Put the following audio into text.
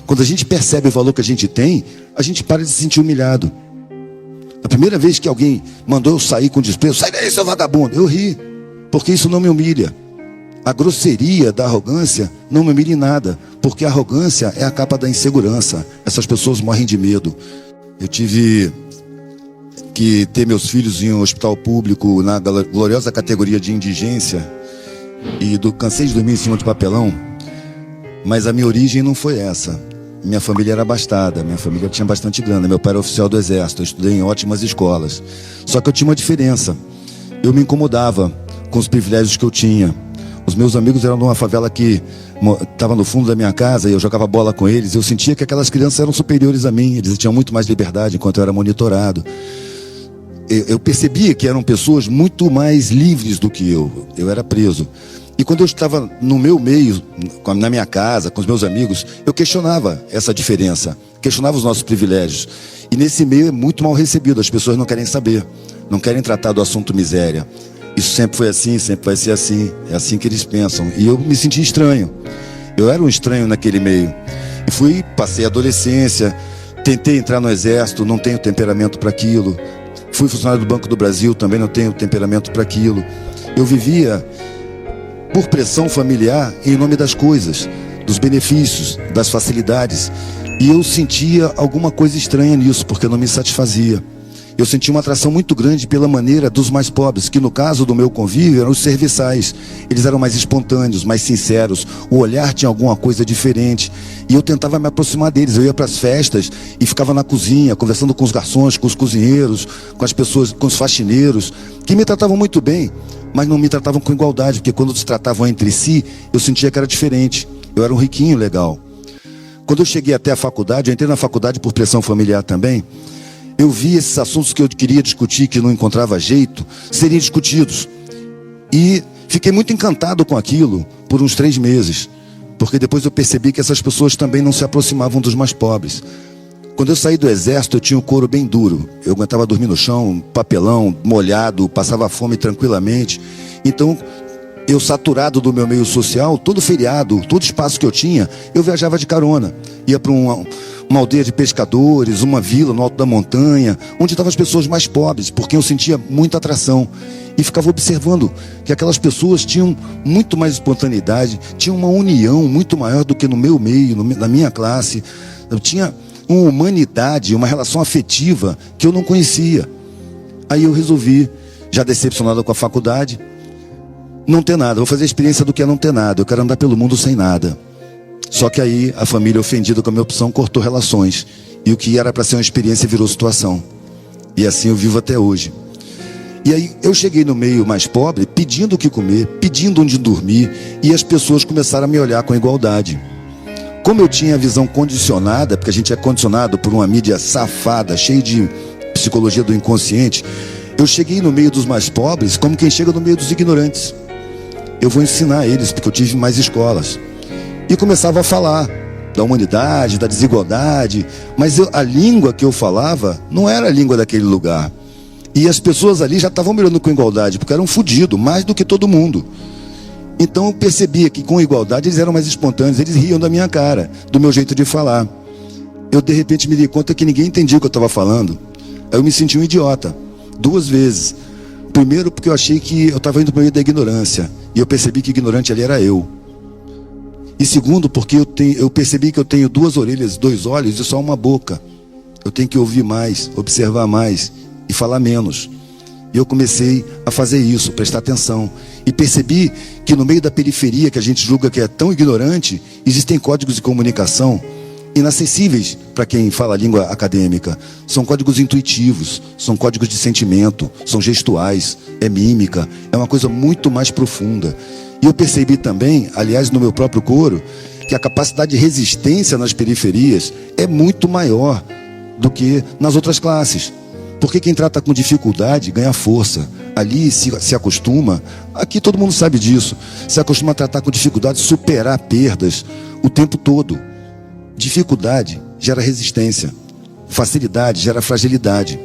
Quando a gente percebe o valor que a gente tem, a gente para de se sentir humilhado. A primeira vez que alguém mandou eu sair com desprezo, sai daí, seu vagabundo, eu ri, porque isso não me humilha. A grosseria da arrogância não me humilha em nada, porque a arrogância é a capa da insegurança. Essas pessoas morrem de medo. Eu tive que ter meus filhos em um hospital público na gloriosa categoria de indigência e cansei de dormir em cima de papelão, mas a minha origem não foi essa. Minha família era abastada, minha família tinha bastante grana, meu pai era oficial do exército, eu estudei em ótimas escolas. Só que eu tinha uma diferença, eu me incomodava com os privilégios que eu tinha. Os meus amigos eram de uma favela que estava no fundo da minha casa e eu jogava bola com eles. Eu sentia que aquelas crianças eram superiores a mim, eles tinham muito mais liberdade enquanto eu era monitorado. Eu percebia que eram pessoas muito mais livres do que eu era preso. E quando eu estava no meu meio, na minha casa, com os meus amigos, eu questionava essa diferença, questionava os nossos privilégios. E nesse meio é muito mal recebido, as pessoas não querem saber, não querem tratar do assunto miséria. Isso sempre foi assim, sempre vai ser assim, é assim que eles pensam. E eu me senti estranho, eu era um estranho naquele meio. E passei a adolescência, tentei entrar no exército, não tenho temperamento para aquilo. Fui funcionário do Banco do Brasil, também não tenho temperamento para aquilo. Eu vivia por pressão familiar em nome das coisas, dos benefícios, das facilidades. E eu sentia alguma coisa estranha nisso, porque não me satisfazia. Eu sentia uma atração muito grande pela maneira dos mais pobres, que no caso do meu convívio eram os serviçais. Eles eram mais espontâneos, mais sinceros, o olhar tinha alguma coisa diferente. E eu tentava me aproximar deles, eu ia para as festas e ficava na cozinha, conversando com os garçons, com os cozinheiros, com as pessoas, com os faxineiros, que me tratavam muito bem, mas não me tratavam com igualdade, porque quando se tratavam entre si, eu sentia que era diferente. Eu era um riquinho legal. Quando eu cheguei até a faculdade, eu entrei na faculdade por pressão familiar também, eu vi esses assuntos que eu queria discutir, que não encontrava jeito, serem discutidos. E fiquei muito encantado com aquilo por uns 3 meses, porque depois eu percebi que essas pessoas também não se aproximavam dos mais pobres. Quando eu saí do exército, eu tinha o couro bem duro. Eu aguentava dormir no chão, papelão, molhado, passava fome tranquilamente. Então, eu saturado do meu meio social, todo feriado, todo espaço que eu tinha, eu viajava de carona. Ia para uma aldeia de pescadores, uma vila no alto da montanha, onde estavam as pessoas mais pobres, porque eu sentia muita atração. E ficava observando que aquelas pessoas tinham muito mais espontaneidade, tinham uma união muito maior do que no meu meio, na minha classe. Eu tinha uma humanidade, uma relação afetiva que eu não conhecia. Aí eu resolvi, já decepcionado com a faculdade, não ter nada, vou fazer a experiência do que é não ter nada, eu quero andar pelo mundo sem nada. Só que aí a família, ofendida com a minha opção, cortou relações, e o que era para ser uma experiência virou situação, e assim eu vivo até hoje. E aí eu cheguei no meio mais pobre, pedindo o que comer, pedindo onde dormir, e as pessoas começaram a me olhar com igualdade. Como eu tinha a visão condicionada, porque a gente é condicionado por uma mídia safada, cheia de psicologia do inconsciente, eu cheguei no meio dos mais pobres como quem chega no meio dos ignorantes. Eu vou ensinar eles, porque eu tive mais escolas. E começava a falar da humanidade, da desigualdade, mas a língua que eu falava não era a língua daquele lugar. E as pessoas ali já estavam me olhando com igualdade, porque eram fodidos, mais do que todo mundo. Então eu percebia que com igualdade eles eram mais espontâneos, eles riam da minha cara, do meu jeito de falar. Eu de repente me dei conta que ninguém entendia o que eu estava falando. Aí eu me senti um idiota, 2 vezes. Primeiro porque eu achei que eu estava indo para o meio da ignorância, e eu percebi que ignorante ali era eu. E segundo porque eu percebi que eu tenho 2 orelhas, 2 olhos e só uma boca. Eu tenho que ouvir mais, observar mais e falar menos. E eu comecei a fazer isso, prestar atenção. E percebi que no meio da periferia, que a gente julga que é tão ignorante, existem códigos de comunicação inacessíveis para quem fala a língua acadêmica. São códigos intuitivos, são códigos de sentimento, são gestuais, é mímica, é uma coisa muito mais profunda. E eu percebi também, aliás, no meu próprio coro, que a capacidade de resistência nas periferias é muito maior do que nas outras classes. Porque quem trata com dificuldade ganha força. Ali se acostuma, aqui todo mundo sabe disso, se acostuma a tratar com dificuldade, superar perdas o tempo todo. Dificuldade gera resistência, facilidade gera fragilidade.